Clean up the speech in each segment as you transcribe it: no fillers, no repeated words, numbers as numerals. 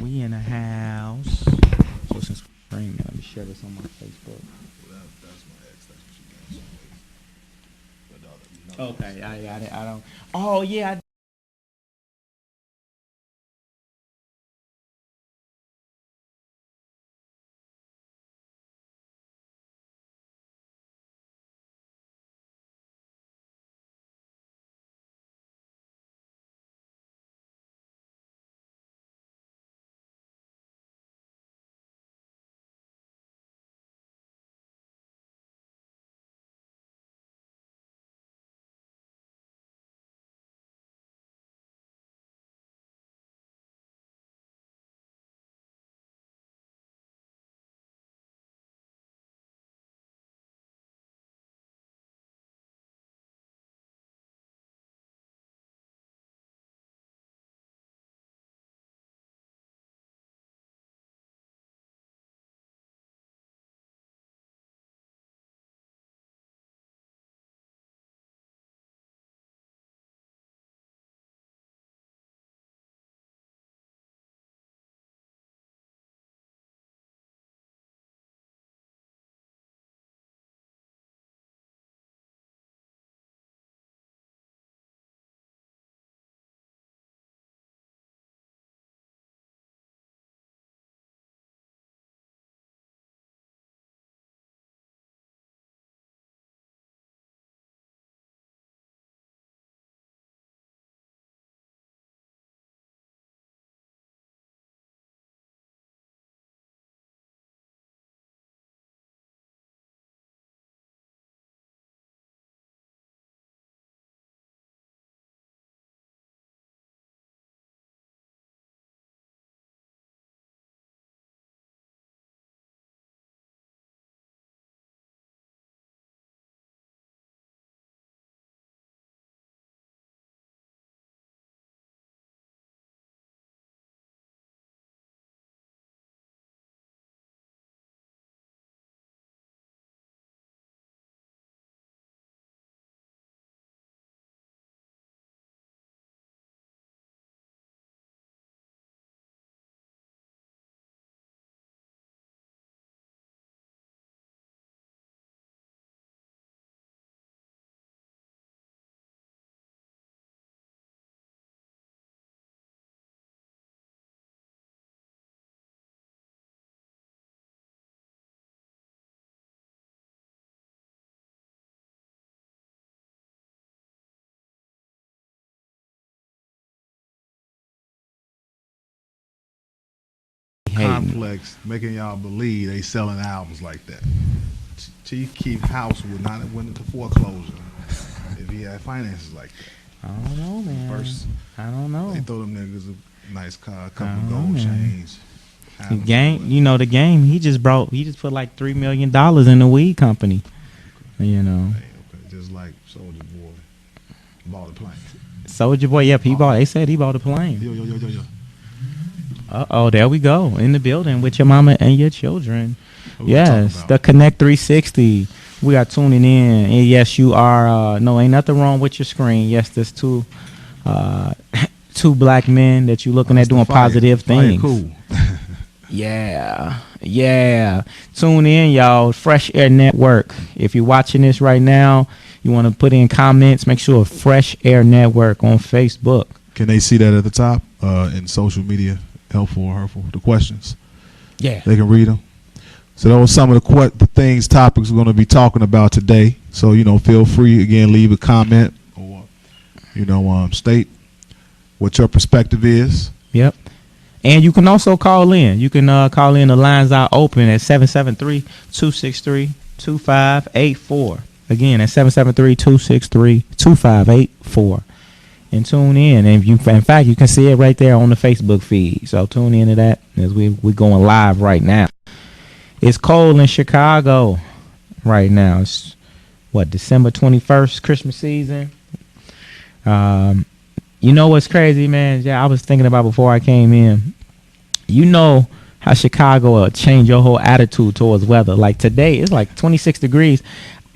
We in the house. So since screen, let me share this on my Facebook. Well, that's my ex. That's what she got. But Okay, I got it. I don't. Oh yeah, I hating. complex, making y'all believe they selling albums like that. Chief Keef house would not have went into foreclosure if he had finances like that. I don't know, man. First, I don't know. they throw them niggas a nice car, a couple don't gold know, man. chains. The game, you know, the game. He just put like $3 million in the weed company. You know, Okay, just like Soldier Boy bought a plane. Soldier Boy. Yep, he bought. They said he bought a plane. Yo. Oh, there we go in the building with your mama and your children. What we Yes, talking the about? Connect 360. We are tuning in, and yes, you are. No, ain't nothing wrong with your screen. Yes, there's two black men that you looking at doing positive things. Cool. Yeah. Tune in, y'all. Fresh Aire Network. If you're watching this right now, you want to put in comments. Make sure Fresh Aire Network on Facebook. Can they see that at the top in social media? Helpful or hurtful? The questions. Yeah. They can read them. So those are some of the topics we're going to be talking about today. So, feel free, again, leave a comment or, state what your perspective is. Yep. And you can also call in. You can call in. The lines are open at 773-263-2584. Again, at 773-263-2584. And tune in. And in fact, you can see it right there on the Facebook feed. So tune into that as we're going live right now. It's cold in Chicago right now. It's December 21st, Christmas season. You know what's crazy, man? Yeah, I was thinking about before I came in. You know how Chicago will change your whole attitude towards weather. Like today, it's like 26 degrees.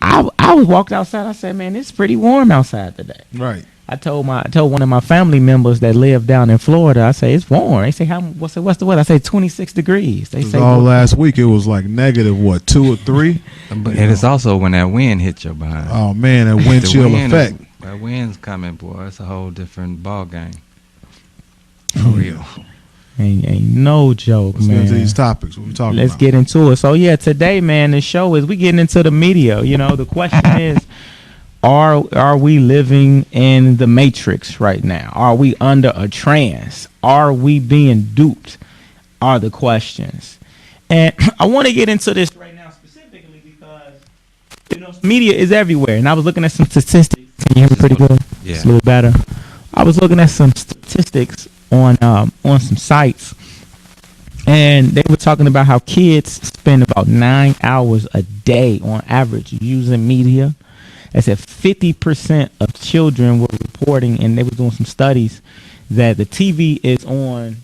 I was walked outside. I said, man, it's pretty warm outside today. Right. I told one of my family members that live down in Florida. I say it's warm. They say what's the weather? I say 26 degrees. They say all last week it was like negative what 2 or 3. And it's also when that wind hits your behind. Oh man, that wind chill effect. That wind's coming, boy. It's a whole different ball game. For real. Ain't no joke, Let's man. get into these topics. What we talking Let's about? get into it. So yeah, today, man, the show is we getting into the media. You know, the question is, are we living in the matrix right now? Are we under a trance? Are we being duped? Are the questions. And I want to get into this right now specifically because media is everywhere. And I was looking at some statistics. Can you hear me pretty good? Yeah. It's a little better. I was looking at some statistics on some sites, and they were talking about how kids spend about 9 hours a day on average using media. They said 50% of children were reporting, and they were doing some studies, that the TV is on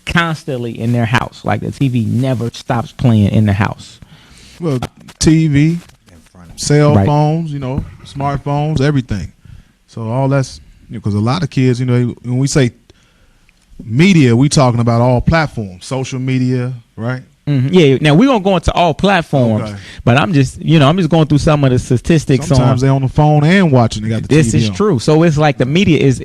constantly in their house. Like the TV never stops playing in the house. Well, TV, cell phones, smartphones, everything. So all that's because a lot of kids, when we say media, we talking about all platforms, social media, right? Mm-hmm. Yeah. Now we're gonna go into all platforms, but I'm just going through some of the statistics. Sometimes they're on the phone and watching. They got the this TV is on. true. So it's like the media is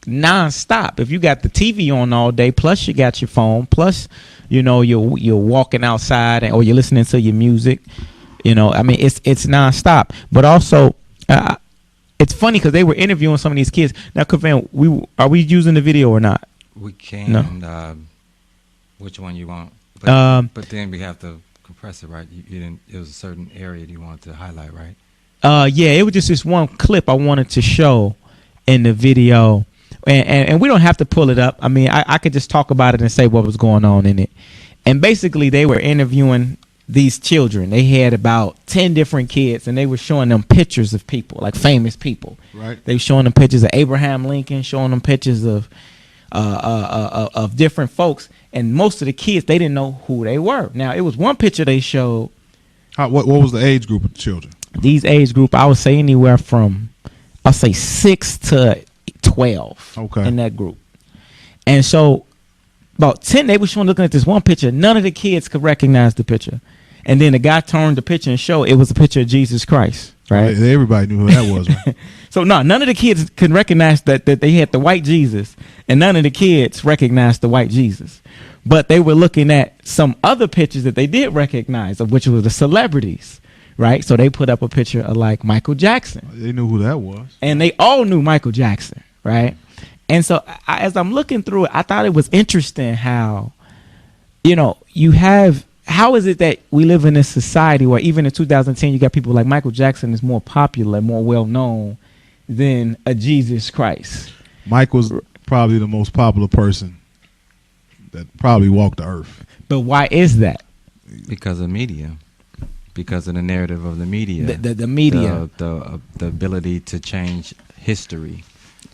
nonstop. If you got the TV on all day, plus you got your phone, plus you're walking outside or you're listening to your music. I mean it's nonstop. But also, it's funny because they were interviewing some of these kids. Now, Kavan, are we using the video or not? We can. No. Which one you want? But then we have to compress it, right? It was a certain area you wanted to highlight, right? Yeah, it was just this one clip I wanted to show in the video, and we don't have to pull it up. I mean, I could just talk about it and say what was going on in it. And basically, they were interviewing these children. They had about 10 different kids, and they were showing them pictures of people, like famous people. Right. They were showing them pictures of Abraham Lincoln, showing them pictures of different folks, and most of the kids, they didn't know who they were. Now, it was one picture they showed. What was the age group of the children? These age group, I would say anywhere from, I'll say 6 to 12. Okay. In that group. And so about 10, they were showing, looking at this one picture. None of the kids could recognize the picture. And then the guy turned the picture and showed it was a picture of Jesus Christ. Right. Everybody knew who that was. Right? So none of the kids could recognize that they had the white Jesus, and none of the kids recognized the white Jesus. But they were looking at some other pictures that they did recognize, of which was the celebrities, right? So they put up a picture of like Michael Jackson. They knew who that was. And they all knew Michael Jackson, right? And so as I'm looking through it, I thought it was interesting how, how is it that we live in a society where even in 2010, you got people like Michael Jackson is more popular, more well-known than a Jesus Christ? Michael's probably the most popular person that probably walked the earth. But why is that? Because of media. Because of the narrative of the media. The media. The ability to change history,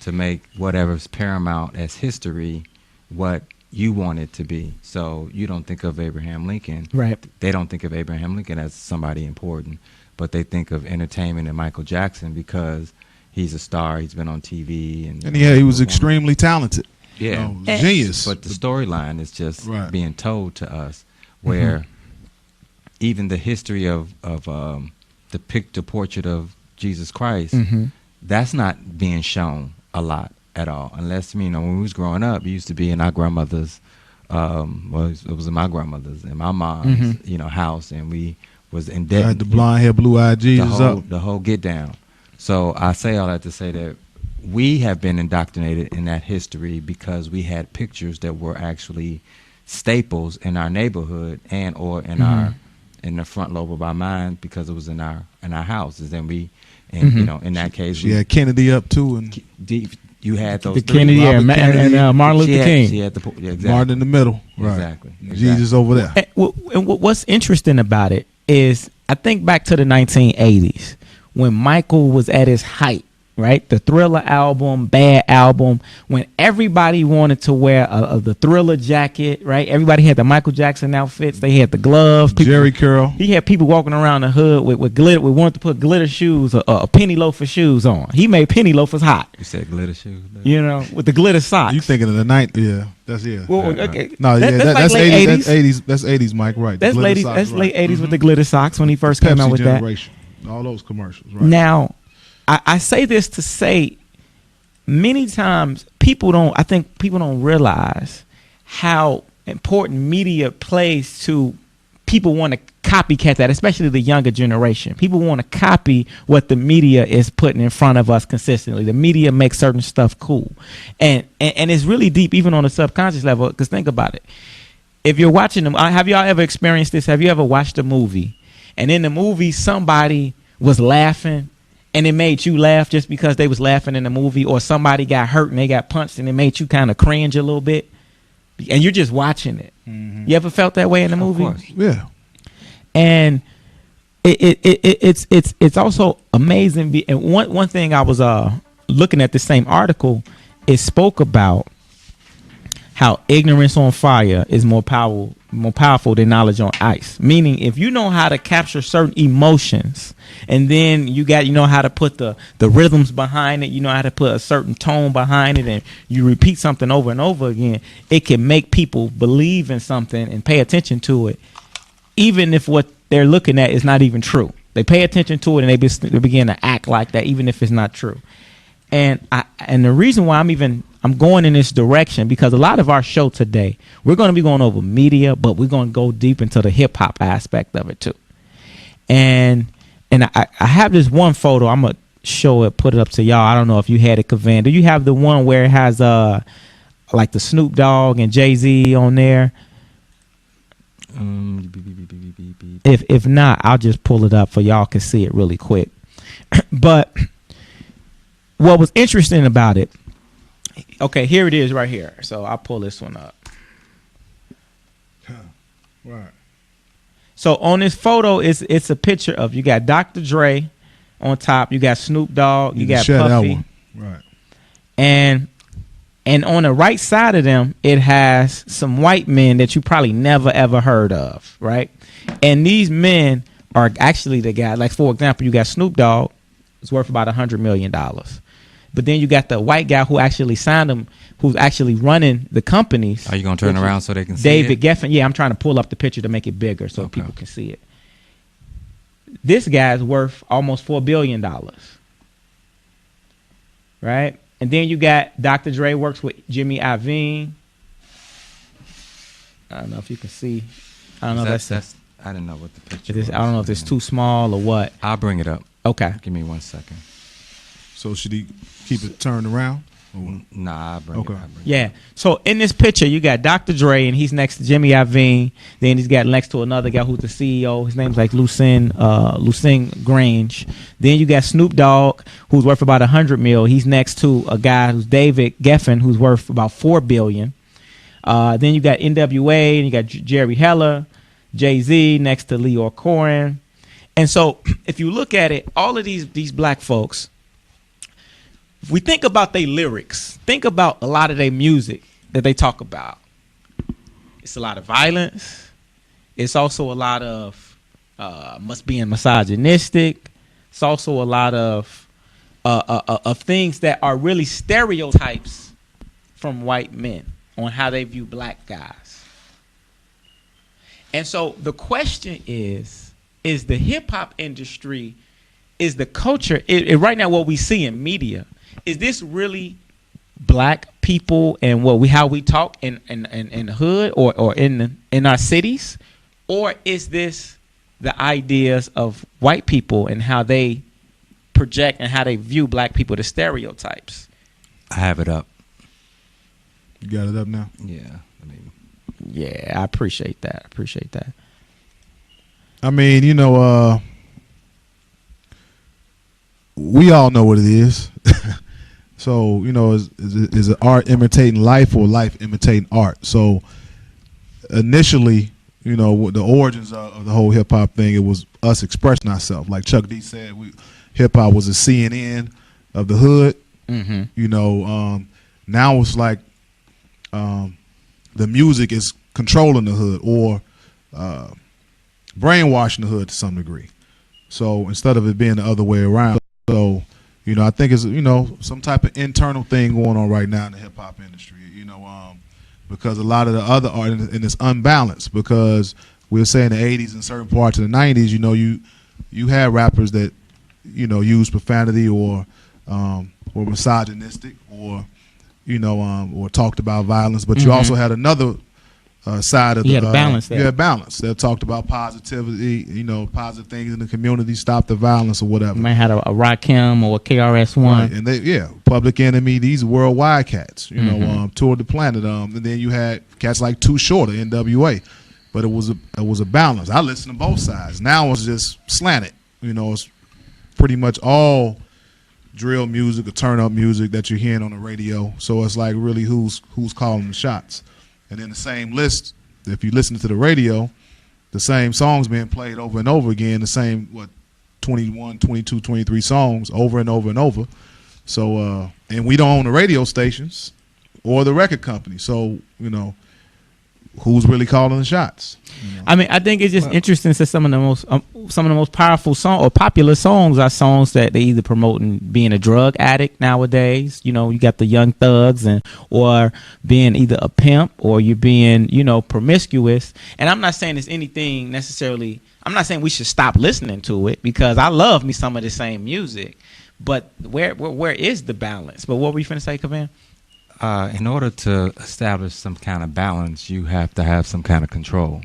to make whatever's paramount as history what you want it to be. So you don't think of Abraham Lincoln. Right. They don't think of Abraham Lincoln as somebody important, but they think of entertainment and Michael Jackson because he's a star. He's been on TV. And he was extremely talented. Yeah. Genius. But the storyline is just being told to us where even the history of the portrait of Jesus Christ, that's not being shown a lot at all, unless when we was growing up, it used to be in our grandmother's, it was in my grandmother's and my mom's, house, and we was in debt. Had the blonde hair, blue eyed Jesus the whole get down. So I say all that to say that we have been indoctrinated in that history because we had pictures that were actually staples in our neighborhood and or in in the front lobe of our mind because it was in our houses, and we in that case she had Kennedy up too, and you had those the Kennedy and Martin Luther King. She had exactly. Martin in the middle, right? Exactly. Jesus over there. And what's interesting about it is I think back to the 1980s when Michael was at his height. right? The Thriller album, Bad album, when everybody wanted to wear the Thriller jacket, right? Everybody had the Michael Jackson outfits. They had the gloves. Jerry Curl. He had people walking around the hood with glitter. We wanted to put glitter shoes, a penny loafer shoes on. He made penny loafers hot. You said glitter shoes? You know, with the glitter socks. You thinking of the night? Yeah, that's Well, okay. No, yeah, that's like 80s. 80s. That's 80s. That's 80s, Mike. Right. That's ladies. That's late 80s with the glitter socks when he first came out with generation. All those commercials. Right. Now, I say this to say, many times I think people don't realize how important media plays to people want to copycat that, especially the younger generation. People want to copy what the media is putting in front of us consistently. The media makes certain stuff cool. And it's really deep, even on a subconscious level, because think about it. If you're watching them, have y'all ever experienced this? Have you ever watched a movie, and in the movie somebody was laughing, and it made you laugh just because they was laughing in the movie, or somebody got hurt and they got punched and it made you kind of cringe a little bit, and you're just watching it. Mm-hmm. You ever felt that way in the movie? Of course. Yeah. And it's also amazing. And one thing I was looking at the same article, it spoke about how ignorance on fire is more powerful than knowledge on ice. Meaning, if you know how to capture certain emotions, and then you know how to put the rhythms behind it, you know how to put a certain tone behind it, and you repeat something over and over again, it can make people believe in something and pay attention to it, even if what they're looking at is not even true. They pay attention to it and they begin to act like that, even if it's not true. And the reason why I'm going in this direction, because a lot of our show today, we're going to be going over media, but we're going to go deep into the hip hop aspect of it too. And I have this one photo. I'm gonna show it, put it up to y'all. I don't know if you had it, Kavan. Do you have the one where it has like the Snoop Dogg and Jay-Z on there? If not, I'll just pull it up for y'all can see it really quick. But what was interesting about it, okay, here it is right here. So I'll pull this one up. Right. So on this photo, it's a picture of, you got Dr. Dre on top, you got Snoop Dogg, you got Puffy. Right. And on the right side of them, it has some white men that you probably never ever heard of, right? And these men are actually the guy, like for example, you got Snoop Dogg, it's worth about $100 million. But then you got the white guy who actually signed him, who's actually running the companies. Are you going to turn around so they can see David it? Geffen. Yeah, I'm trying to pull up the picture to make it bigger so people can see it. This guy's worth almost $4 billion. Right? And then you got Dr. Dre works with Jimmy Iovine. I don't know if you can see. I don't know if that's I didn't know what the picture was. I don't know if it's too small or what. I'll bring it up. Okay. Give me 1 second. So should he keep it turned around? Nah, I'll bring it. Yeah. So in this picture, you got Dr. Dre, and he's next to Jimmy Iovine. Then he's got next to another guy who's the CEO. His name's like Lucien Grange. Then you got Snoop Dogg, who's worth about $100 million. He's next to a guy who's David Geffen, who's worth about $4 billion. Then you got NWA, and you got Jerry Heller, Jay-Z next to Leor Cohen. And so if you look at it, all of these black folks, if we think about their lyrics, think about a lot of their music that they talk about. It's a lot of violence. It's also a lot of being misogynistic. It's also a lot of things that are really stereotypes from white men on how they view black guys. And so the question is the hip hop industry, is the culture, right now what we see in media, is this really black people and how we talk in the hood or in our cities, or is this the ideas of white people and how they project and how they view black people, the stereotypes? I have it up. You got it up now? Yeah. Yeah, I appreciate that. I mean, we all know what it is. So, is it art imitating life or life imitating art? So, initially, the origins of the whole hip hop thing, it was us expressing ourselves. Like Chuck D said, hip hop was a CNN, of the hood. Mm-hmm. You know, now it's like the music is controlling the hood or brainwashing the hood to some degree. So instead of it being the other way around. So, you know, I think it's, you know, some type of internal thing going on right now in the hip hop industry, you know, because a lot of the other art and it's unbalanced because we'll say in the 80s and certain parts of the 90s, you know, you had rappers that, you know, use profanity or misogynistic or, you know, or talked about violence, but you also had another side of the balance there. Yeah, balance. That talked about positivity, you know, positive things in the community, stop the violence or whatever. You might have a Rakim or a KRS-One. Right. And they, Public Enemy, these worldwide cats, you know, toured the planet. And then you had cats like Too Short, NWA. But it was a balance. I listened to both sides. Now it's just slanted. You know, it's pretty much all drill music or turn up music that you're hearing on the radio. So it's like really who's calling the shots. And then the same list, if you listen to the radio, the same songs being played over and over again, the same 21, 22, 23 songs over and over and over. So and we don't own the radio stations or the record company. So, you know, who's really calling the shots? You know? I mean, I think it's just interesting to some of the most powerful songs or popular songs are songs that they either promoting being a drug addict nowadays. You know, you got the Young Thugs or being either a pimp or you're being, you know, promiscuous. And I'm not saying it's anything necessarily. I'm not saying we should stop listening to it because I love me some of the same music. But where is the balance? But what were you finna say, Kavan? In order to establish some kind of balance, you have to have some kind of control.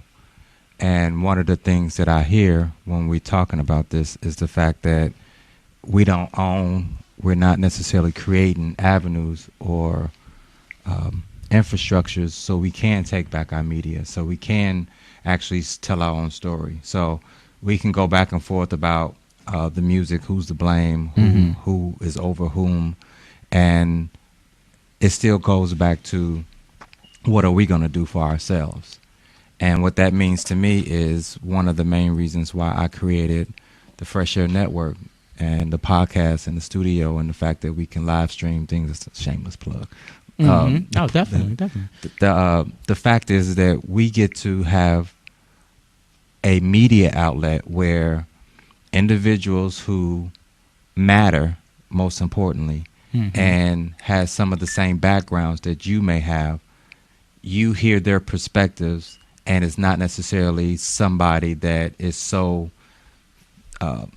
And one of the things that I hear when we're talking about this is the fact that we're not necessarily creating avenues or infrastructures so we can take back our media, so we can actually tell our own story. So we can go back and forth about the music, who's to blame, who is over whom, and it still goes back to what are we going to do for ourselves? And what that means to me is one of the main reasons why I created the Fresh Aire Network and the podcast and the studio and the fact that we can live stream things. It's a shameless plug. Definitely. The fact is that we get to have a media outlet where individuals who matter, most importantly, and has some of the same backgrounds that you may have, you hear their perspectives, and it's not necessarily somebody that is so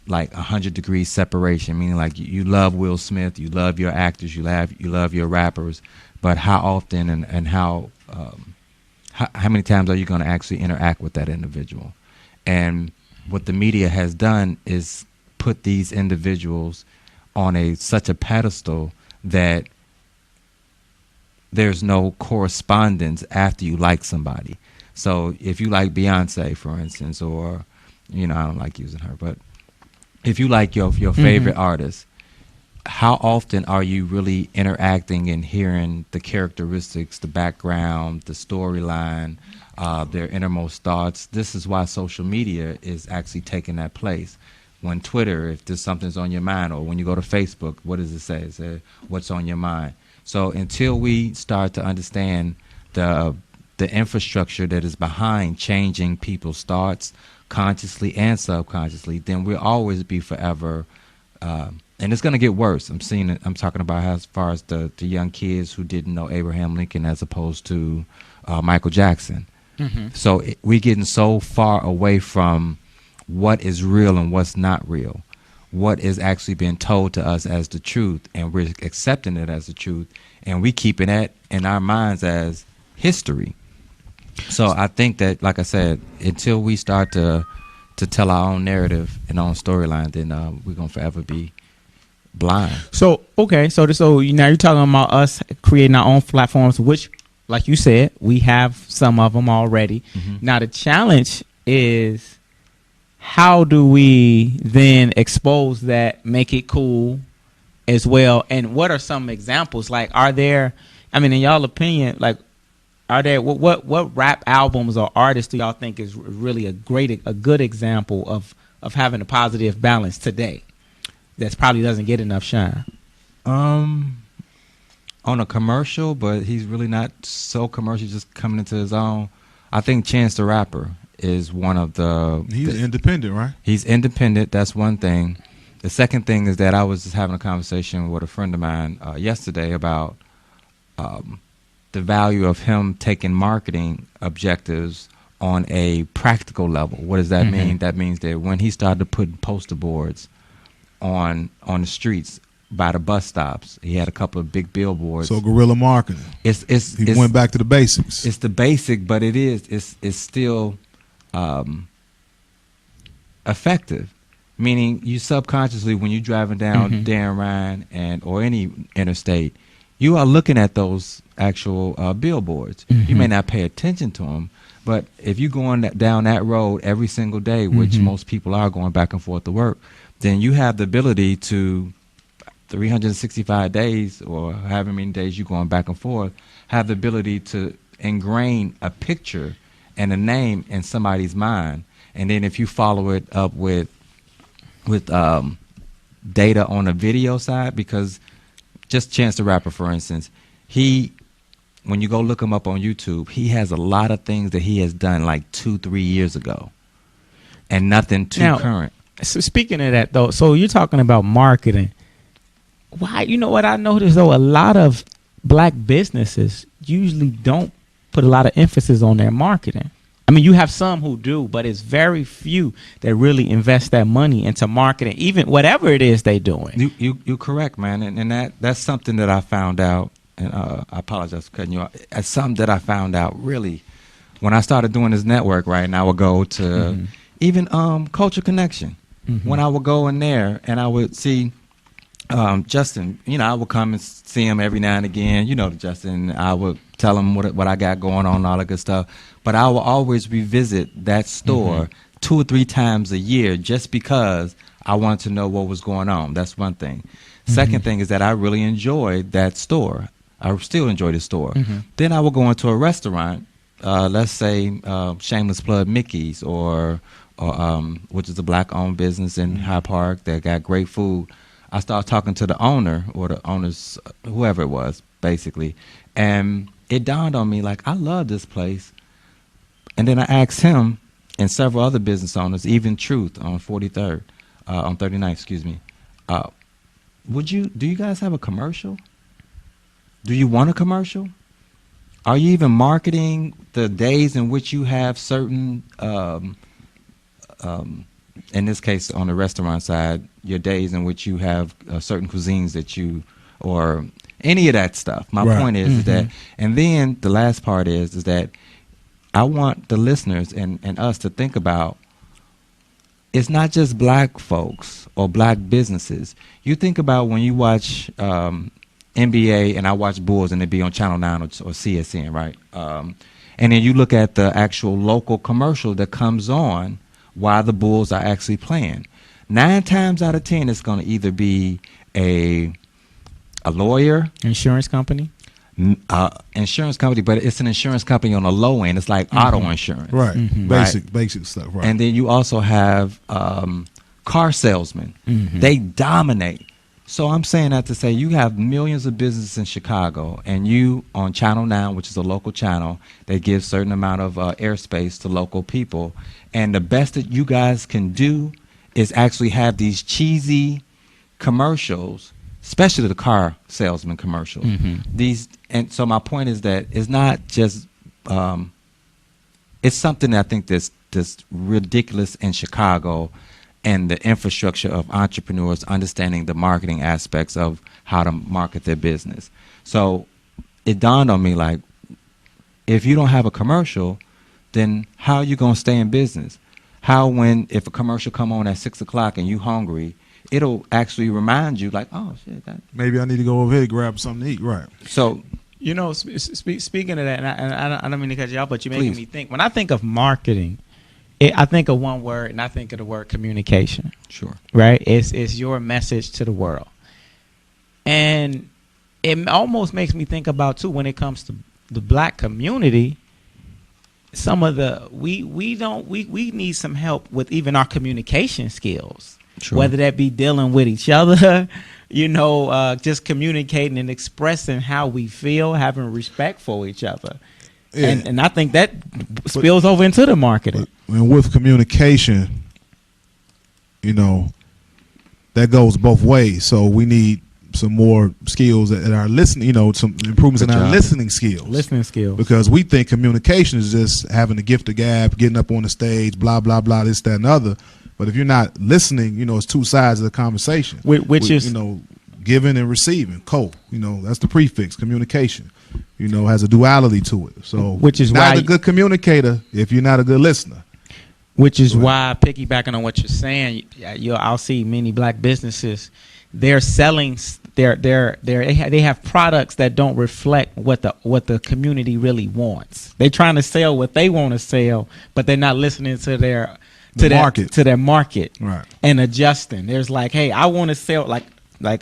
like 100 degrees separation, meaning like you love Will Smith, you love your actors, you love your rappers, but how often and how many times are you going to actually interact with that individual? And what the media has done is put these individuals on such a pedestal that there's no correspondence after you like somebody. So if you like Beyonce, for instance, or, you know, I don't like using her, but if you like your favorite artist, how often are you really interacting and hearing the characteristics, the background, the storyline, their innermost thoughts? This is why social media is actually taking that place. When Twitter, if there's something's on your mind, or when you go to Facebook, what does it say? It says, what's on your mind? So until we start to understand the infrastructure that is behind changing people's thoughts, consciously and subconsciously, then we'll always be forever, and it's going to get worse. I'm seeing it. I'm talking about as far as the young kids who didn't know Abraham Lincoln as opposed to Michael Jackson. So we're getting so far away from what is real and what's not real, what is actually being told to us as the truth, and we're accepting it as the truth, and we keeping that in our minds as history. So I think that, like I said, until we start to tell our own narrative and our own storyline, then we're gonna forever be blind. So now you're talking about us creating our own platforms, which, like you said, we have some of them already. Now the challenge is, how do we then expose that, make it cool as well? And what are some examples? Like, are there, I mean, in y'all opinion, like, are there, what rap albums or artists do y'all think is really a good example of having a positive balance today that probably doesn't get enough shine? On a commercial, but he's really not so commercial, just coming into his own. I think Chance the Rapper is one of the... He's independent, right? He's independent. That's one thing. The second thing is that I was just having a conversation with a friend of mine yesterday about the value of him taking marketing objectives on a practical level. What does that mean? That means that when he started to put poster boards on the streets, by the bus stops, he had a couple of big billboards. So guerrilla marketing. He went back to the basics. It's the basic, but it's still effective. Meaning, you subconsciously, when you're driving down Dan Ryan or any interstate, you are looking at those actual billboards. You may not pay attention to them, but if you're going down that road every single day, which most people are going back and forth to work, then you have the ability to 365 days or however many days you're going back and forth, have the ability to ingrain a picture and a name in somebody's mind. And then if you follow it up with data on the video side, because just Chance the Rapper, for instance, when you go look him up on YouTube, he has a lot of things that he has done like 2-3 years ago and nothing too current. So speaking of that, though, so you're talking about marketing. Why? You know what I noticed, though? A lot of black businesses usually don't put a lot of emphasis on their marketing. I mean, you have some who do, but it's very few that really invest that money into marketing, even whatever it is they're doing. You're correct, man. And that's something that I found out, and I apologize for cutting you off. It's something that I found out really when I started doing this network, right? And I would go to even Culture Connection. When I would go in there and I would see Justin, I would come and see him every now and again. Justin, I would tell him what I got going on and all that good stuff. But I will always revisit that store 2 or 3 times a year just because I wanted to know what was going on. That's one thing. Second thing is that I really enjoyed that store. I still enjoy the store. Then I would go into a restaurant, let's say shameless plug Mickey's or which is a black-owned business in Hyde Park that got great food. I started talking to the owner or the owners, whoever it was, basically. And it dawned on me, like, I love this place. And then I asked him and several other business owners, even Truth on 39th, excuse me. Do you guys have a commercial? Do you want a commercial? Are you even marketing the days in which you have certain, in this case, on the restaurant side, your days in which you have certain cuisines that or any of that stuff. My point is that, and then the last part is that I want the listeners and us to think about, it's not just black folks or black businesses. You think about when you watch NBA and I watch Bulls and they be on Channel 9 or CSN, right? And then you look at the actual local commercial that comes on while the Bulls are actually playing. 9 times out of 10, it's going to either be a lawyer, insurance company, but it's an insurance company on the low end. It's like auto insurance, right? Basic stuff, right? And then you also have car salesmen. They dominate. So I'm saying that to say you have millions of businesses in Chicago, and you on Channel 9, which is a local channel that gives certain amount of airspace to local people. And the best that you guys can do is actually have these cheesy commercials, especially the car salesman commercials. And so my point is that it's not just it's something that I think that's ridiculous in Chicago, and the infrastructure of entrepreneurs understanding the marketing aspects of how to market their business. So it dawned on me, like, if you don't have a commercial, then how are you going to stay in business? If a commercial come on at 6 o'clock and you hungry, it'll actually remind you, like, oh shit, maybe I need to go over here and grab something to eat, right? So, speaking of that, and I don't mean to cut you off, but you're making me think. When I think of marketing, I think of one word, and I think of the word communication. Sure. Right? It's your message to the world. And it almost makes me think about, too, when it comes to the black community, some of we need some help with even our communication skills. Sure. Whether that be dealing with each other, just communicating and expressing how we feel, having respect for each other. Yeah. And I think that spills over into the marketing. And with communication, that goes both ways. So we need some more skills at our listening, some improvements in our listening skills. Listening skills. Because we think communication is just having the gift of gab, getting up on the stage, blah, blah, blah, this, that, and other. But if you're not listening, it's two sides of the conversation. Which is, giving and receiving. That's the prefix, communication. Has a duality to it. So which is not why a good communicator if you're not a good listener. Which is why, piggybacking on what you're saying, I'll see many black businesses, they're selling they have products that don't reflect what the community really wants. They're trying to sell what they want to sell, but they're not listening to their market, right? And adjusting. There's like, hey, I want to sell like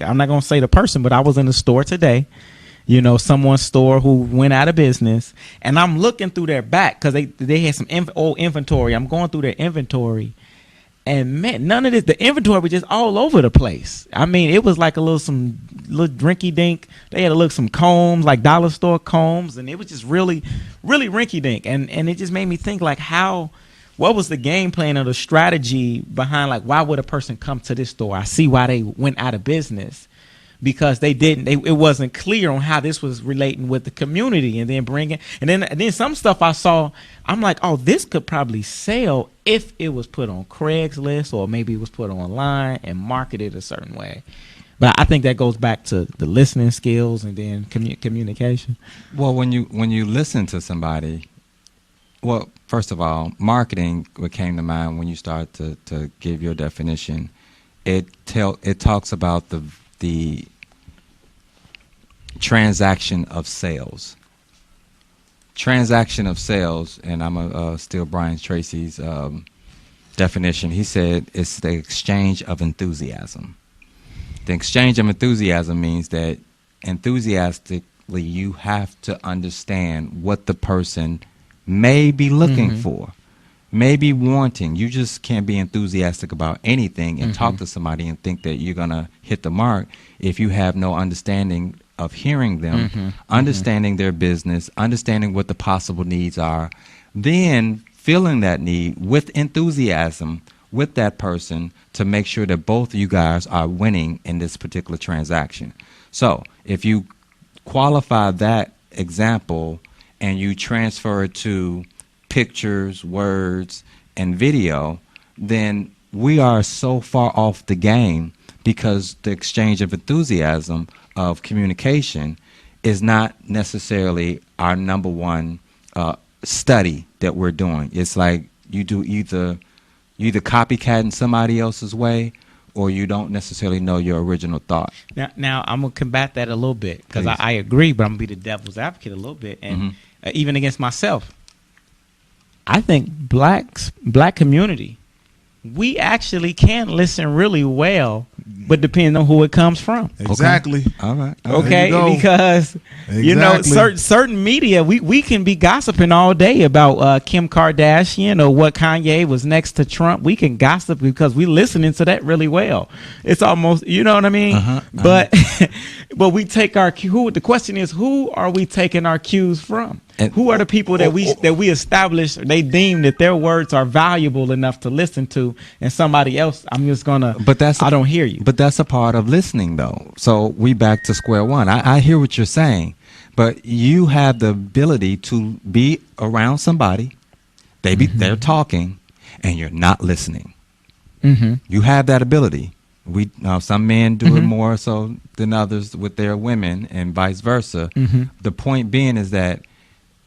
I'm not gonna say the person, but I was in the store today. Someone's store who went out of business, and I'm looking through their back because they had some old inventory. I'm going through their inventory, and man, none of this. The inventory was just all over the place. I mean, it was like some little drinky dink. They had some combs, like dollar store combs, and it was just really, really rinky dink. And it just made me think like what was the game plan or the strategy behind like why would a person come to this store? I see why they went out of business. Because it wasn't clear on how this was relating with the community, and then some stuff I saw, I'm like, oh, this could probably sell if it was put on Craigslist or maybe it was put online and marketed a certain way. But I think that goes back to the listening skills and then communication. Well, when you listen to somebody, well, first of all, marketing, what came to mind when you start to give your definition, it talks about the transaction of sales. Transaction of sales, and I'm a steal Brian Tracy's definition. He said it's the exchange of enthusiasm. The exchange of enthusiasm means that enthusiastically you have to understand what the person may be looking for, may be wanting. You just can't be enthusiastic about anything and talk to somebody and think that you're going to hit the mark if you have no understanding of hearing them, understanding their business, understanding what the possible needs are, then filling that need with enthusiasm with that person to make sure that both of you guys are winning in this particular transaction. So if you qualify that example and you transfer it to pictures, words, and video, then we are so far off the game because the exchange of enthusiasm of communication is not necessarily our number one study that we're doing. It's like you either copycatting somebody else's way or you don't necessarily know your original thought. Now I'm going to combat that a little bit because I agree, but I'm going to be the devil's advocate a little bit. And even against myself, I think black community, we actually can listen really well, but depending on who it comes from. Exactly. Okay. All right. Okay, because certain media, we can be gossiping all day about Kim Kardashian or what Kanye was next to Trump. We can gossip because we listening to that really well. It's almost, you know what I mean? But but we take our cue. The question is, who are we taking our cues from? And who are the people that we establish? They deem that their words are valuable enough to listen to, and somebody else, I'm just gonna. I don't hear you. But that's a part of listening, though. So we back to square one. I hear what you're saying, but you have the ability to be around somebody. They're talking, and you're not listening. You have that ability. Some men do it more so than others with their women, and vice versa. The point being is that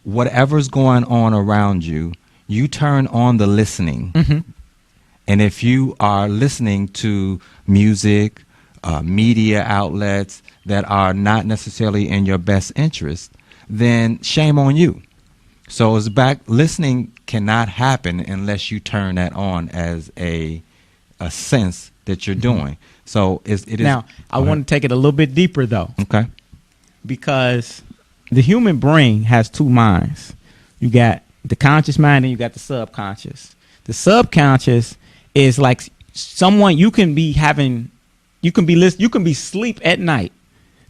whatever's going on around you, you turn on the listening. And if you are listening to music, media outlets that are not necessarily in your best interest, then shame on you. So listening cannot happen unless you turn that on as a sense that you're doing. So it is. Now, I want to take it a little bit deeper, though. Okay. Because the human brain has two minds. You got the conscious mind and you got the subconscious. The subconscious is like someone you can be having You can be asleep at night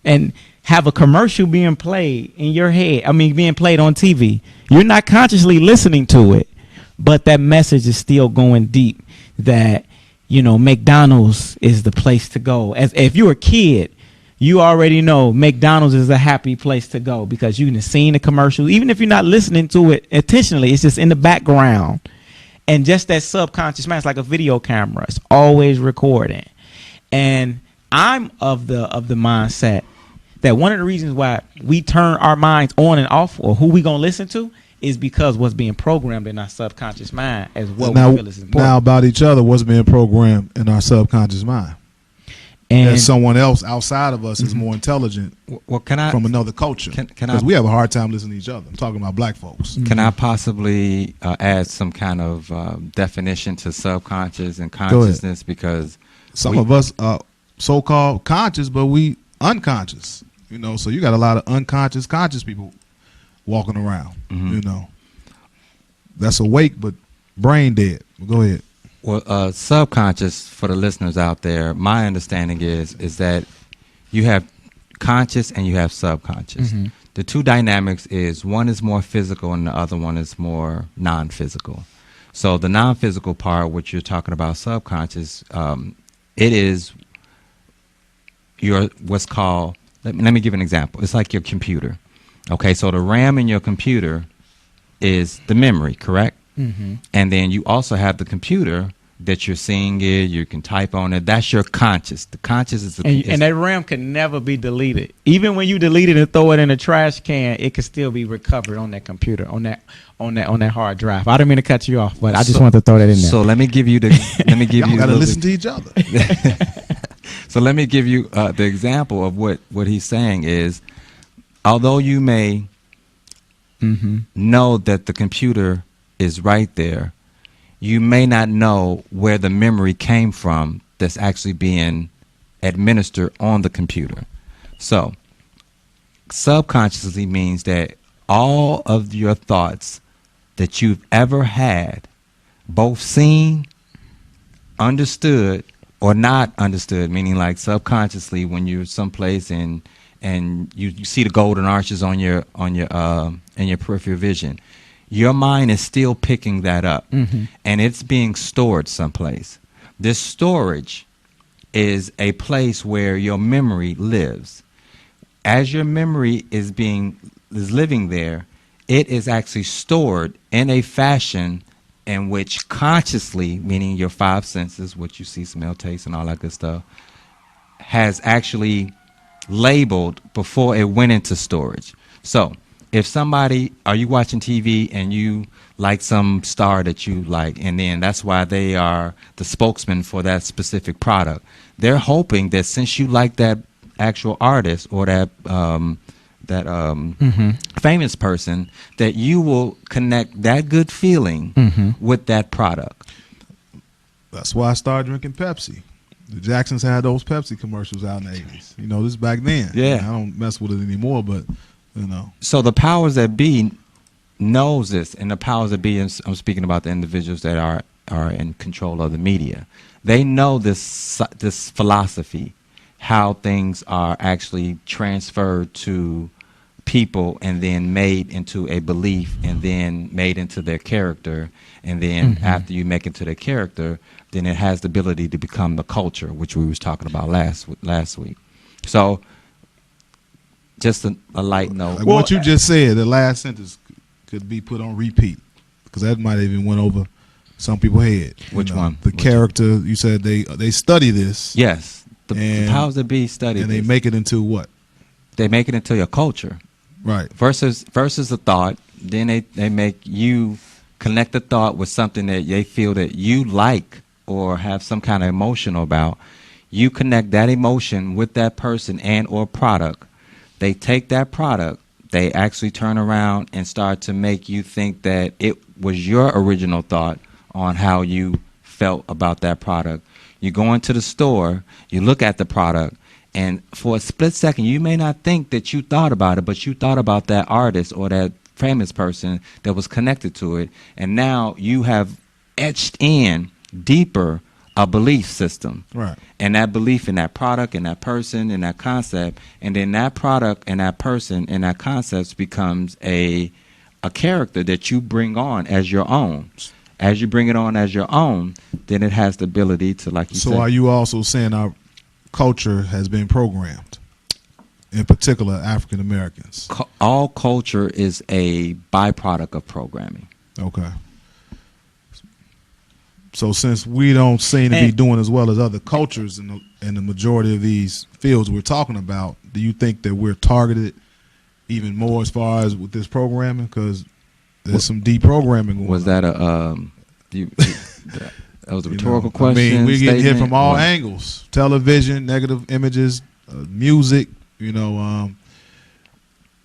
and have a commercial being played in your head. I mean, being played on TV. You're not consciously listening to it, but that message is still going deep that, McDonald's is the place to go. As if you're a kid, you already know McDonald's is a happy place to go because you've seen the commercial. Even if you're not listening to it intentionally, it's just in the background. And just that subconscious mind, it's like a video camera. It's always recording. And I'm of the mindset that one of the reasons why we turn our minds on and off, or who we gonna listen to, is because what's being programmed in our subconscious mind as what we feel is important. Now about each other, what's being programmed in our subconscious mind? And that someone else outside of us is more intelligent from another culture. Because we have a hard time listening to each other. I'm talking about black folks. Can I possibly add some kind of definition to subconscious and consciousness? Because some of us are so-called conscious, but we unconscious. So you got a lot of unconscious, conscious people walking around. That's awake but brain dead. Go ahead. Well, subconscious, for the listeners out there, my understanding is that you have conscious and you have subconscious. The two dynamics is one is more physical and the other one is more non-physical. So the non-physical part, which you're talking about subconscious, it is your what's called, let me give an example. It's like your computer. Okay, so the RAM in your computer is the memory, correct? And then you also have the computer that you're seeing it, you can type on it. That's your conscious. The conscious is and that RAM can never be deleted. Even when you delete it and throw it in a trash can, it can still be recovered on that computer, on that hard drive. I didn't mean to cut you off, but I just wanted to throw that in there. So let me give you Y'all gotta listen to each other. So let me give you the example of what he's saying is, although you may know that the computer is right there, you may not know where the memory came from that's actually being administered on the computer. So subconsciously means that all of your thoughts that you've ever had, both seen, understood, or not understood, meaning like subconsciously when you're someplace and you see the golden arches on your peripheral vision, your mind is still picking that up, and it's being stored someplace. This storage is a place where your memory lives. As your memory is living there, it is actually stored in a fashion in which consciously, meaning your five senses, what you see, smell, taste, and all that good stuff, has actually labeled before it went into storage. So if are you watching TV and you like some star that you like, and then that's why they are the spokesman for that specific product. They're hoping that since you like that actual artist or that famous person, that you will connect that good feeling with that product. That's why I started drinking Pepsi. The Jacksons had those Pepsi commercials out in the 80s. This is back then. Yeah. I don't mess with it anymore, but So the powers that be knows this, and the powers that be, I'm speaking about the individuals that are in control of the media. They know this philosophy, how things are actually transferred to people and then made into a belief and then made into their character, and then after you make it to their character, then it has the ability to become the culture, which we was talking about last week. So just a light note. Like what you just said, the last sentence could be put on repeat, because that might have even went over some people's head. Which one? The character, you said they study this. Yes. The powers that be study and this. They make it into what? They make it into your culture. Right. Versus a thought, then they make you connect the thought with something that they feel that you like or have some kind of emotion about. You connect that emotion with that person and or product. They take that product, they actually turn around and start to make you think that it was your original thought on how you felt about that product. You go into the store, you look at the product, and for a split second, you may not think that you thought about it, but you thought about that artist or that famous person that was connected to it. And now you have etched in deeper a belief system. Right. And that belief in that product and that person and that concept, and then that product and that person and that concept becomes a character that you bring on as your own. As you bring it on as your own, then it has the ability to, like you said. So are you also saying our culture has been programmed, in particular African Americans? All culture is a byproduct of programming. Okay. So since we don't seem to be doing as well as other cultures in the majority of these fields we're talking about, do you think that we're targeted even more as far as with this programming? Because there's some deprogramming going on. Was that that was a rhetorical question? I mean, we're getting hit from all What? angles: television, negative images, music.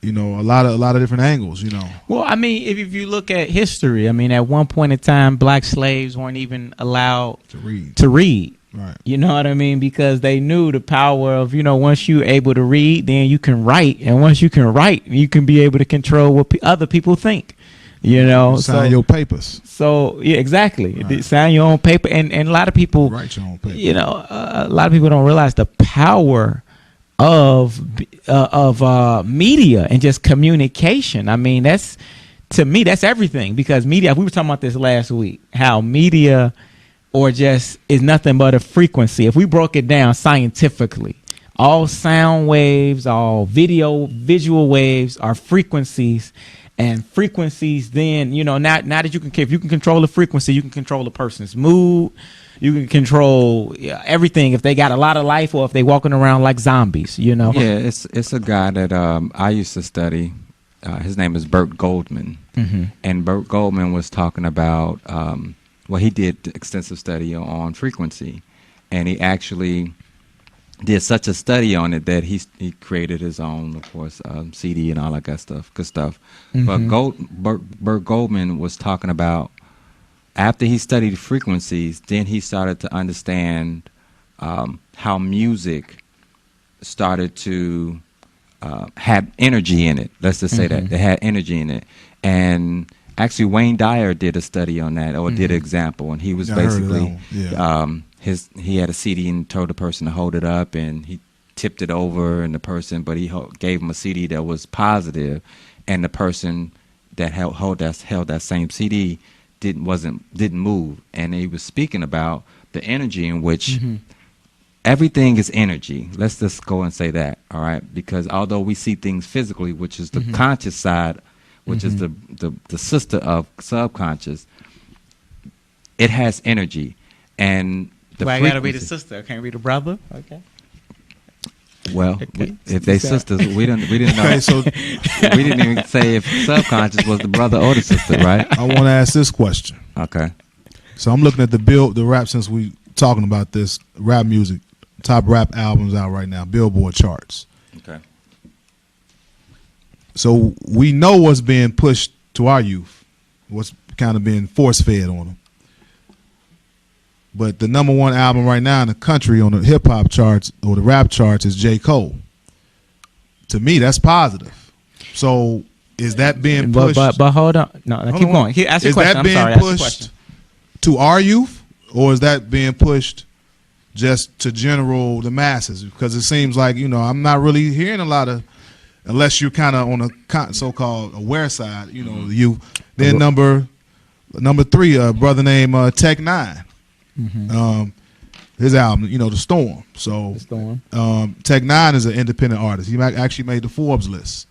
A lot of different angles. Well, I mean, if you look at history, I mean, at one point in time, black slaves weren't even allowed to read. Right. You know what I mean? Because they knew the power of, once you're able to read, then you can write. And once you can write, you can be able to control what other people think. Sign your papers. So, yeah, exactly. Right. Sign your own paper. And a lot of people, write your own paper. A lot of people don't realize the power of media and just communication. I mean, to me, that's everything, because media, we were talking about this last week, how media is nothing but a frequency. If we broke it down scientifically, all sound waves, all visual waves are frequencies, and frequencies then, now that if you can control the frequency, you can control a person's mood. You can control everything if they got a lot of life or if they walking around like zombies, Yeah, it's a guy that I used to study. His name is Bert Goldman. Mm-hmm. And Bert Goldman was talking about, he did extensive study on frequency. And he actually did such a study on it that he created his own, of course, CD and all that good stuff. Mm-hmm. But Bert Goldman was talking about, after he studied frequencies, then he started to understand how music started to have energy in it. Let's just say that. It had energy in it. And actually, Wayne Dyer did a study on that, or did an example. And he was basically, he had a CD and told the person to hold it up, and he tipped it over, and but he gave him a CD that was positive, and the person that held that same CD didn't move. And he was speaking about the energy in which everything is energy. Let's just go and say that, all right? Because although we see things physically, which is the conscious side, which is the sister of subconscious, it has energy. And I gotta be the sister. I can't be the brother. Okay. Well, okay. If they sisters, we didn't know. Okay, so we didn't even say if subconscious was the brother or the sister, right? I want to ask this question. Okay. So I'm looking at the rap, since we talking about this rap music, top rap albums out right now, Billboard charts. Okay. So we know what's being pushed to our youth, what's kind of being force fed on them. But the number one album right now in the country on the hip hop charts or the rap charts is J. Cole. To me, that's positive. So is that being pushed? But hold on. No, keep going. Ask your question. I'm sorry. Ask your question. To our youth, or is that being pushed just to the masses? Because it seems like, I'm not really hearing a lot of, unless you're kind of on a so-called aware side, the youth. Then number 3, a brother named Tech Nine. His album, The Storm. So The Storm. Tech Nine is an independent artist. He actually made the Forbes list,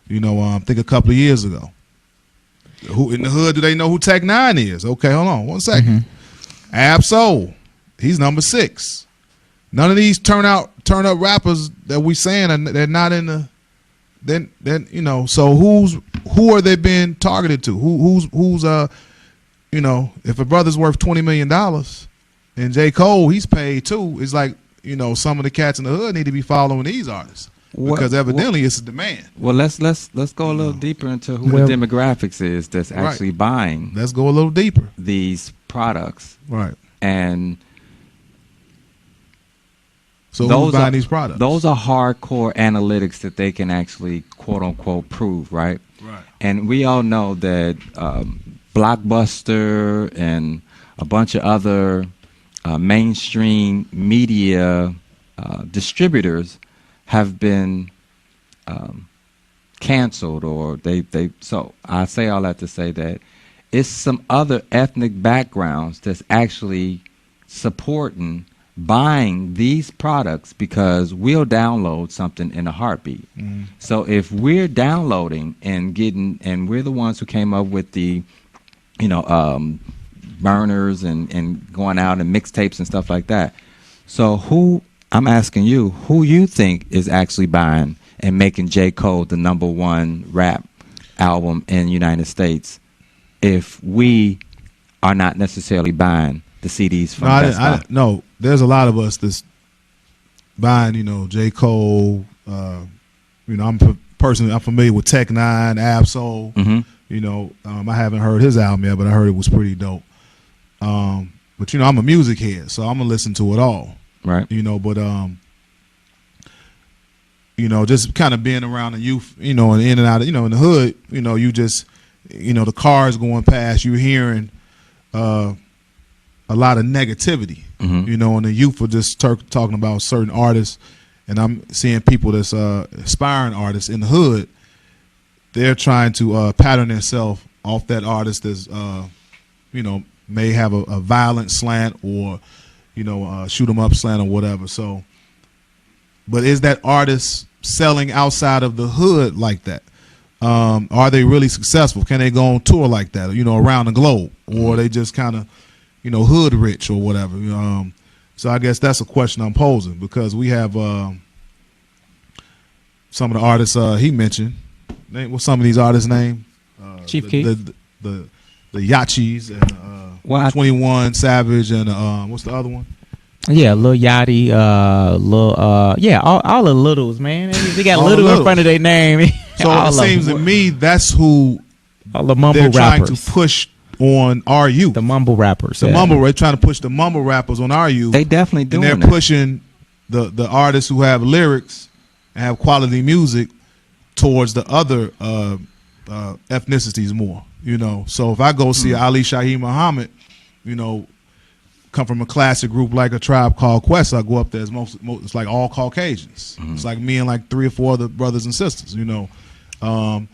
I think a couple of years ago. Who in the hood do they know who Tech Nine is? Okay, hold on 1 second. Ab-Soul, he's number 6. None of these turn up rappers that we saying they're not in the. Then So who are they being targeted to? Who's if a brother's worth $20 million and J. Cole, he's paid too, it's like, some of the cats in the hood need to be following these artists because evidently it's a demand. Well, let's go a little deeper into who the demographics is that's actually buying. Let's go a little deeper. These products. Right. And so who's buying these products? Those are hardcore analytics that they can actually quote unquote prove, right? Right. And we all know that Blockbuster and a bunch of other mainstream media distributors have been canceled, or they. So I say all that to say that it's some other ethnic backgrounds that's actually supporting buying these products because we'll download something in a heartbeat. So if we're downloading and getting, and we're the ones who came up with the, burners and going out and mixtapes and stuff like that. So I'm asking you, who you think is actually buying and making J. Cole the #1 rap album in the United States if we are not necessarily buying the CDs from No, there's a lot of us that's buying, J. Cole. I'm familiar with Tech Nine, Absol. I haven't heard his album yet, but I heard it was pretty dope. But I'm a music head, so I'm gonna listen to it all. Right. Just kind of being around the youth, and in and out of, in the hood, you just, the cars going past, you're hearing a lot of negativity, and the youth are just talking about certain artists, and I'm seeing people that's aspiring artists in the hood. They're trying to pattern themselves off that artist that's, may have a violent slant or, shoot 'em up slant or whatever. So, but is that artist selling outside of the hood like that? Are they really successful? Can they go on tour like that, around the globe? Or are they just kind of, hood rich or whatever? So I guess that's a question I'm posing, because we have some of the artists he mentioned. What's some of these artists' name? Chief Keef. The Yachis and 21 Savage and what's the other one? Yeah, Lil Yachty, all the littles, man. They got little in front of their name. So it seems to me that's who all the mumble they're rappers. trying to push on our youth. The mumble rappers. They're trying to push the mumble rappers on our youth. They definitely doing that. And they're pushing the artists who have lyrics and have quality music towards the other ethnicities more. So if I go see Ali Shaheed Muhammad, come from a classic group like A Tribe Called Quest, I go up there, it's like all Caucasians. It's like me and like 3 or 4 other brothers and sisters, or I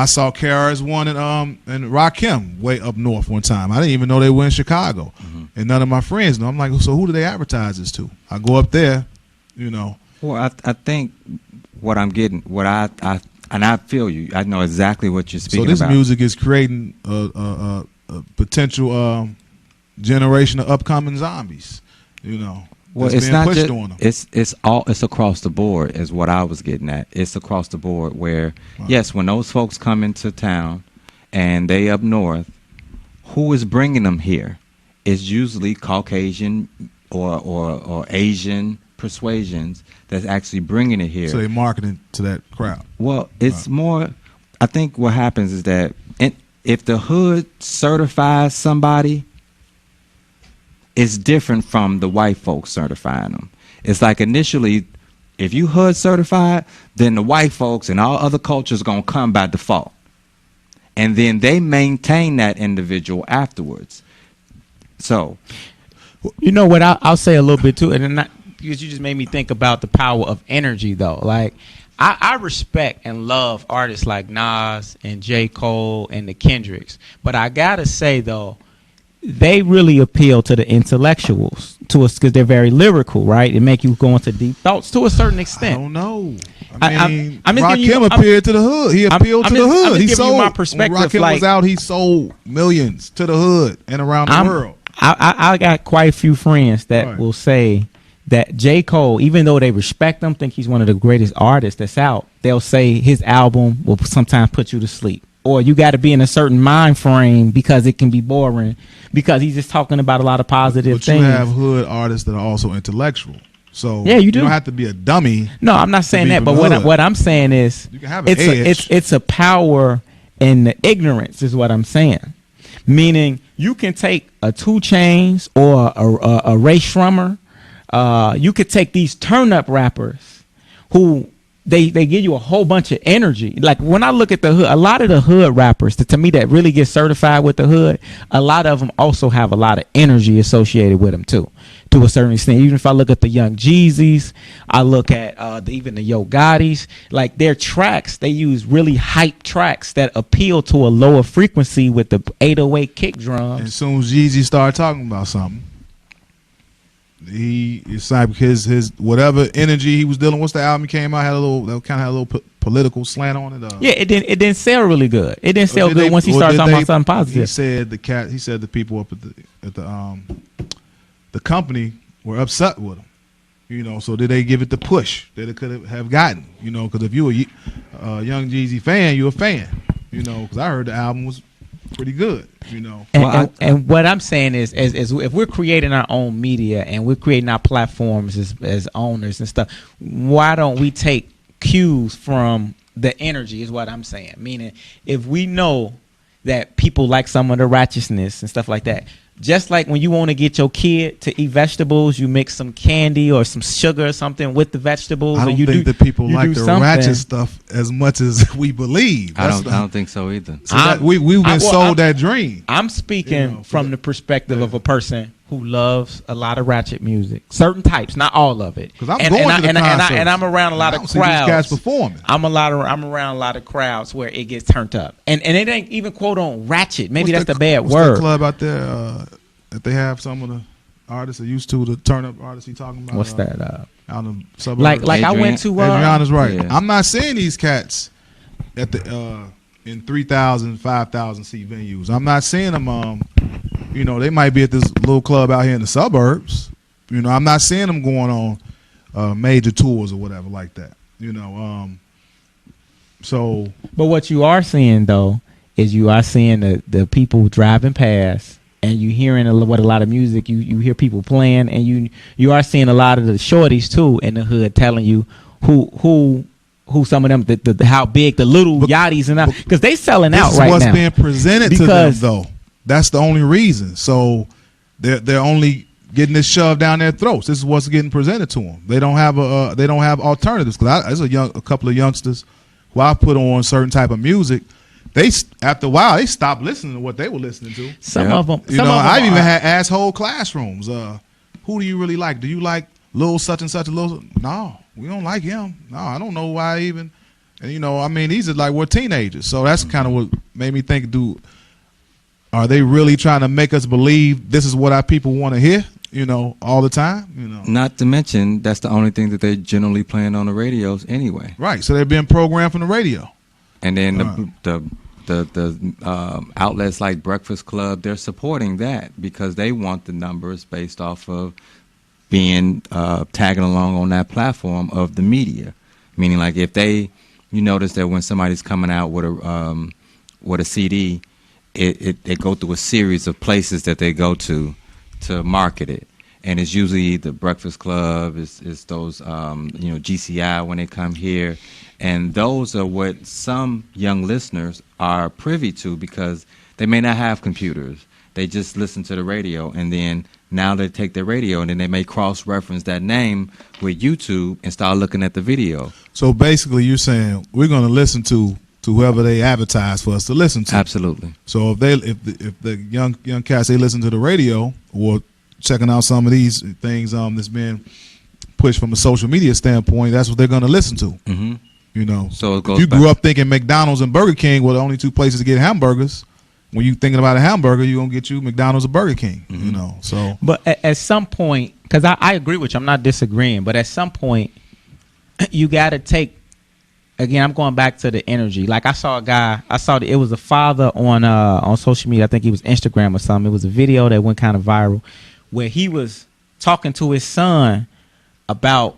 saw KRS-One and Rakim way up north one time. I didn't even know they were in Chicago, and none of my friends know. I'm like, so who do they advertise this to? I go up there, Well, I think what I'm getting, and I feel you. I know exactly what you're speaking about. So this music is creating a potential generation of upcoming zombies. Well, it's not just it's across the board is what I was getting at. It's across the board where yes, when those folks come into town and they up north, who is bringing them here? It's usually Caucasian or Asian persuasions that's actually bringing it here. So they're marketing to that crowd. Well, it's more. I think what happens is that if the hood certifies somebody, it's different from the white folks certifying them. It's like initially, if you hood certified, then the white folks and all other cultures gonna come by default, and then they maintain that individual afterwards. So, what I'll say a little bit too, and not because you just made me think about the power of energy, though. Like I respect and love artists like Nas and J. Cole and the Kendricks, but I gotta say though, they really appeal to the intellectuals, to us, because they're very lyrical, right? It make you go into deep thoughts to a certain extent. I don't know. I mean, Rakim appealed to the hood. He appealed to the hood. He sold. My perspective. When Rakim was out, he sold millions to the hood and around the world. I got quite a few friends that will say that J. Cole, even though they respect him, think he's one of the greatest artists that's out, they'll say his album will sometimes put you to sleep. Or you got to be in a certain mind frame because it can be boring, because he's just talking about a lot of positive things. But you have hood artists that are also intellectual. So yeah, you do. You don't have to be a dummy. No, I'm not saying that. But what I'm saying is, you can have an edge. It's a power in the ignorance, is what I'm saying. Meaning you can take a 2 Chainz or a Ray Shrummer. You could take these turn up rappers who they give you a whole bunch of energy. Like when I look at the hood, a lot of the hood rappers to me that really get certified with the hood, a lot of them also have a lot of energy associated with them too, to a certain extent. Even if I look at the Young Jeezys, I look at even the Yo Gottis, like their tracks, they use really hype tracks that appeal to a lower frequency with the 808 kick drums. And as soon as Jeezy started talking about something, it's like his whatever energy he was dealing. What's the album he came out had a little political slant on it. Yeah, it didn't sell really good. It didn't sell good once he started talking about something positive. He said the people up at the company were upset with him. You know, so did they give it the push that it could have gotten? You know, because if you a Young Jeezy fan, you're a fan. You know, because I heard the album was pretty good, you know. And what I'm saying is if we're creating our own media and we're creating our platforms as owners and stuff, why don't we take cues from the energy is what I'm saying. Meaning, if we know that people like some of the ratchetness and stuff like that, just like when you want to get your kid to eat vegetables, you mix some candy or some sugar or something with the vegetables. I don't think that people like the ratchet stuff as much as we believe. I don't think so either. So we've been sold that dream. I'm speaking from the perspective of a person who loves a lot of ratchet music, certain types, not all of it. Because I'm going to the concerts, and I'm around a lot of crowds. These guys performing. I'm around a lot of crowds where it gets turned up, and it ain't even quote on ratchet. Maybe that's the bad word. What's the club out there that they have some of the artists are used to, the turn up artists he talking about? What's that? Out in the suburbs. Like I went to. Adriana's right. Yeah. I'm not seeing these cats at the in 3,000, 5,000 seat venues. I'm not seeing them. You know, they might be at this little club out here in the suburbs. You know, I'm not seeing them going on major tours or whatever like that. You know, so. But what you are seeing though is you are seeing the people driving past, and you hearing what a lot of music you hear people playing, and you are seeing a lot of the shorties too in the hood telling you who some of them the how big the little yachties and because they selling out right now. This is what's being presented to them though. That's the only reason. So they're only getting this shoved down their throats. This is what's getting presented to them. They don't have alternatives. Because there's a couple of youngsters who I put on certain type of music. They after a while they stopped listening to what they were listening to. Some of them. You know, I've even had asshole classrooms. Who do you really like? Do you like Lil such and such? No, we don't like him. No, I don't know why even. And you know, I mean, these are like we're teenagers. So that's kind of what made me think, dude. Are they really trying to make us believe this is what our people want to hear, you know, all the time? You know, not to mention that's the only thing that they're generally playing on the radios anyway. Right, so they're being programmed from the radio. And then the outlets like Breakfast Club, they're supporting that because they want the numbers based off of being tagging along on that platform of the media. Meaning, like if you notice that when somebody's coming out with a CD. They go through a series of places that they go to market it, and it's usually the Breakfast Club, it's those GCI when they come here, and those are what some young listeners are privy to because they may not have computers. They just listen to the radio, and then now they take their radio and then they may cross-reference that name with YouTube and start looking at the video. So basically, you're saying we're going to listen to whoever they advertise for us to listen to. Absolutely. So if the young cats, they listen to the radio or checking out some of these things that's being pushed from a social media standpoint, that's what they're going to listen to. Mm-hmm. You know, so it goes if you grew up thinking McDonald's and Burger King were the only two places to get hamburgers, when you're thinking about a hamburger, you're going to get you McDonald's or Burger King. Mm-hmm. You know, so. But at some point, because I agree with you, I'm not disagreeing, but at some point, you got to take. Again, I'm going back to the energy. Like I saw a guy, it was a father on social media. I think he was Instagram or something. It was a video that went kind of viral where he was talking to his son about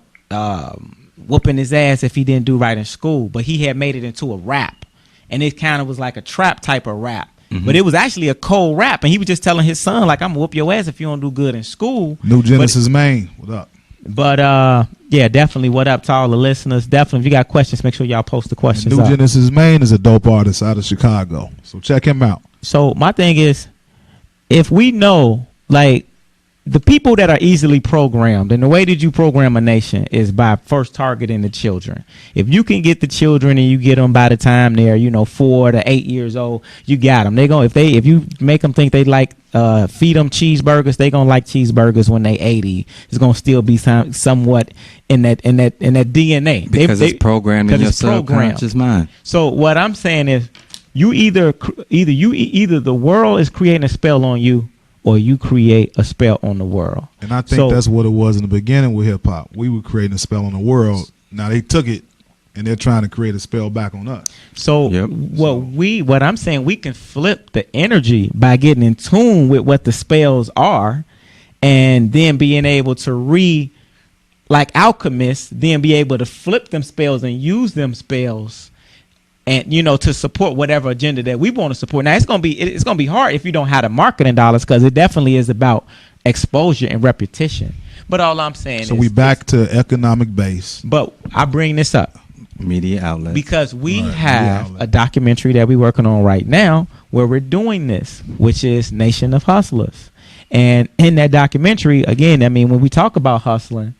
whooping his ass if he didn't do right in school. But he had made it into a rap. And it kind of was like a trap type of rap. Mm-hmm. But it was actually a cold rap. And he was just telling his son, like, I'm going to whoop your ass if you don't do good in school. New Genesis, Maine. What up? But yeah, definitely. What up to all the listeners? Definitely, if you got questions, make sure y'all post the questions. New Genesis Maine is a dope artist out of Chicago, so check him out. So my thing is, if we know, like, the people that are easily programmed, and the way that you program a nation is by first targeting the children. If you can get the children and you get them by the time they're 4 to 8 years old, you got them. They going if you make them think they like feed them cheeseburgers, they gonna like cheeseburgers when they 80. It's gonna still be somewhat in that DNA because it's programmed in your subconscious mind. So what I'm saying is, you either the world is creating a spell on you, or you create a spell on the world. And I think that's what it was in the beginning with hip hop. We were creating a spell on the world. Now they took it and they're trying to create a spell back on us. So what I'm saying, we can flip the energy by getting in tune with what the spells are, and then being able to like alchemists, then be able to flip them spells and use them spells, and to support whatever agenda that we want to support. Now it's gonna be hard if you don't have the marketing dollars, because it definitely is about exposure and repetition. But all I'm saying is, we back to economic base. But I bring this up, media outlets, because we have a documentary that we're working on right now where we're doing this, which is Nation of Hustlers. And in that documentary, again, I mean, when we talk about hustling,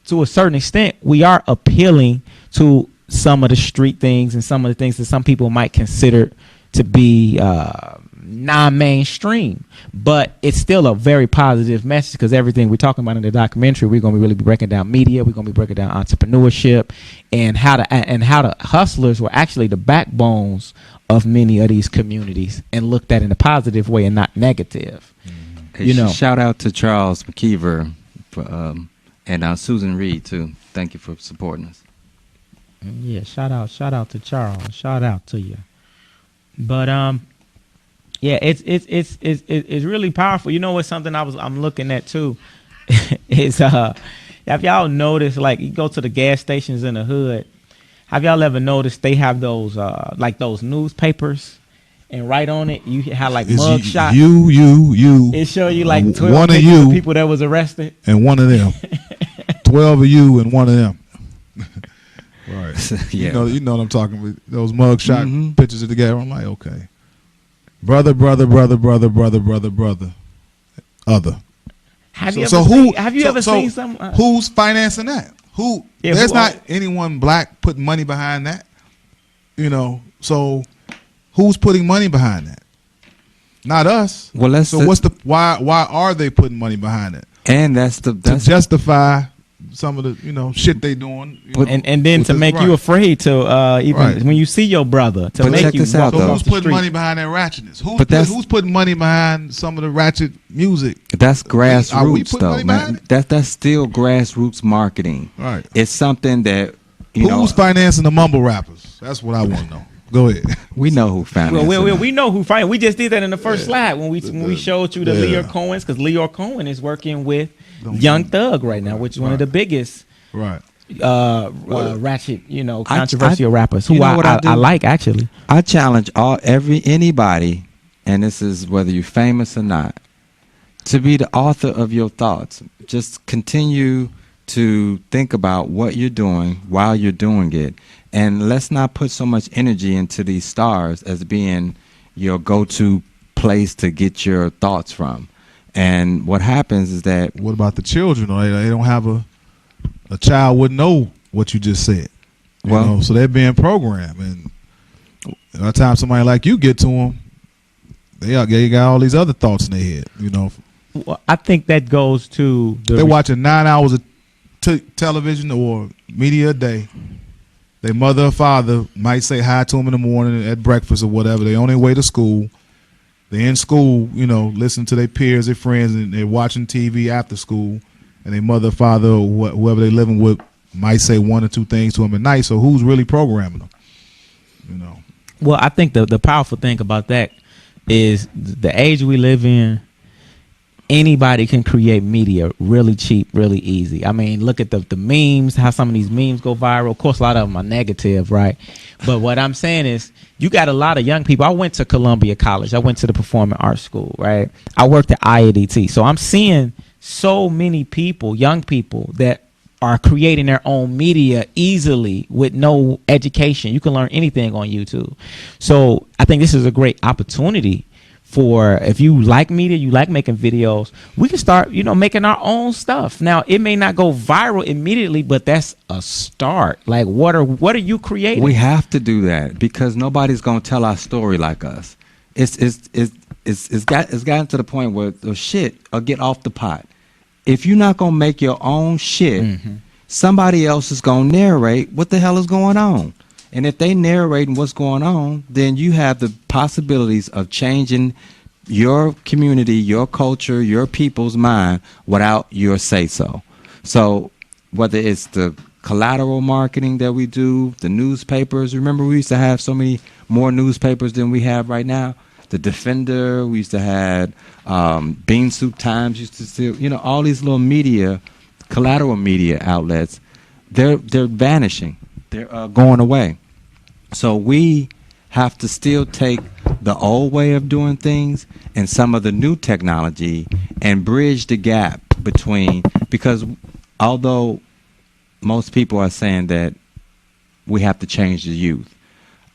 to a certain extent, we are appealing to some of the street things and some of the things that some people might consider to be non-mainstream, but it's still a very positive message, because everything we're talking about in the documentary, we're going to really be breaking down media, we're going to be breaking down entrepreneurship, and how the hustlers were actually the backbones of many of these communities, and looked at in a positive way and not negative. Shout out to Charles McKeever and Susan Reed too. Thank you for supporting us. Yeah, shout out to Charles. Shout out to you. But yeah, it's really powerful. You know what's something I'm looking at too is have y'all noticed, like, you go to the gas stations in the hood, have y'all ever noticed they have those like those newspapers, and right on it you have like mug shots. You. It show you like 12 one of you, people that was arrested, and one of them. 12 of you and one of them. Right. Yeah. You know what I'm talking about. Those mug shot pictures of the guy. I'm like, okay. Brother. Other. Have you ever seen some? Who's financing that? There's not anyone black putting money behind that. So who's putting money behind that? Not us. Well, why are they putting money behind it? And that's to justify some of the shit they doing, and then to make you afraid to even when you see your brother, to make you walk. So who's putting money behind that ratchetness? Who's putting money behind some of the ratchet music? That's grassroots though, man. That's still grassroots marketing. Right. It's something that who's financing the mumble rappers? That's what I want to know. Go ahead. We know who financing. We know who financing. We just did that in the first slide when we showed you the Leo Cohen's, because Leo Cohen is working with Young Thug right now, which is one of the biggest ratchet, controversial rappers who I like, actually. I challenge anybody, and this is whether you're famous or not, to be the author of your thoughts. Just continue to think about what you're doing while you're doing it, and let's not put so much energy into these stars as being your go-to place to get your thoughts from. And what happens is that... What about the children? They don't have a child wouldn't know what you just said. So they're being programmed. And by the time somebody like you get to them, they got all these other thoughts in their head. Well, I think that goes to... They're watching 9 hours of television or media a day. Their mother or father might say hi to them in the morning at breakfast or whatever. They on their way to school. They're in school, listening to their peers, their friends, and they're watching TV after school. And their mother, father, or whoever they're living with might say one or two things to them at night. So who's really programming them? Well, I think the powerful thing about that is the age we live in. Anybody can create media really cheap, really easy. I mean, look at the memes, how some of these memes go viral. Of course, a lot of them are negative, right? But what I'm saying is, you got a lot of young people. I went to Columbia College. I went to the Performing Arts School, right? I worked at IADT. So I'm seeing so many people, young people, that are creating their own media easily with no education. You can learn anything on YouTube. So I think this is a great opportunity for if you like media, you like making videos, we can start, making our own stuff. Now, it may not go viral immediately, but that's a start. Like, what are you creating? We have to do that because nobody's gonna tell our story like us. It's gotten to the point where get off the pot. If you're not gonna make your own shit, somebody else is gonna narrate what the hell is going on. And if they narrating what's going on, then you have the possibilities of changing your community, your culture, your people's mind without your say-so. So whether it's the collateral marketing that we do, the newspapers, remember we used to have so many more newspapers than we have right now. The Defender, we used to have Bean Soup Times, used to still, all these little media, collateral media outlets, they're vanishing. They're going away. So we have to still take the old way of doing things and some of the new technology and bridge the gap between, because although most people are saying that we have to change the youth,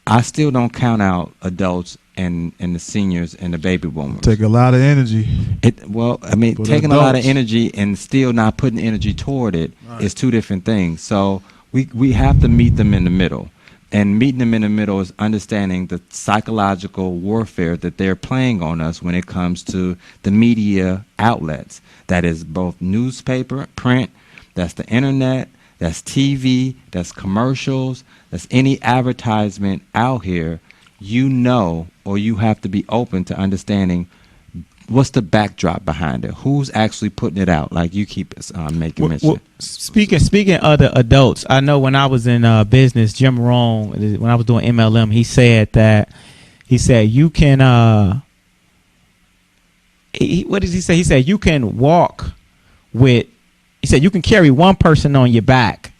I still don't count out adults and the seniors and the baby boomers. Take a lot of energy. Taking a lot of energy and still not putting energy toward it is two different things. So we have to meet them in the middle. And meeting them in the middle is understanding the psychological warfare that they're playing on us when it comes to the media outlets. That is both newspaper, print, that's the internet, that's TV, that's commercials, that's any advertisement out here, or you have to be open to understanding what's the backdrop behind it? Who's actually putting it out? Like you keep making mention. Well, speaking of the adults, I know when I was in business, Jim Rohn, when I was doing MLM, he said you can. What did he say? He said you can walk with. He said you can carry one person on your back,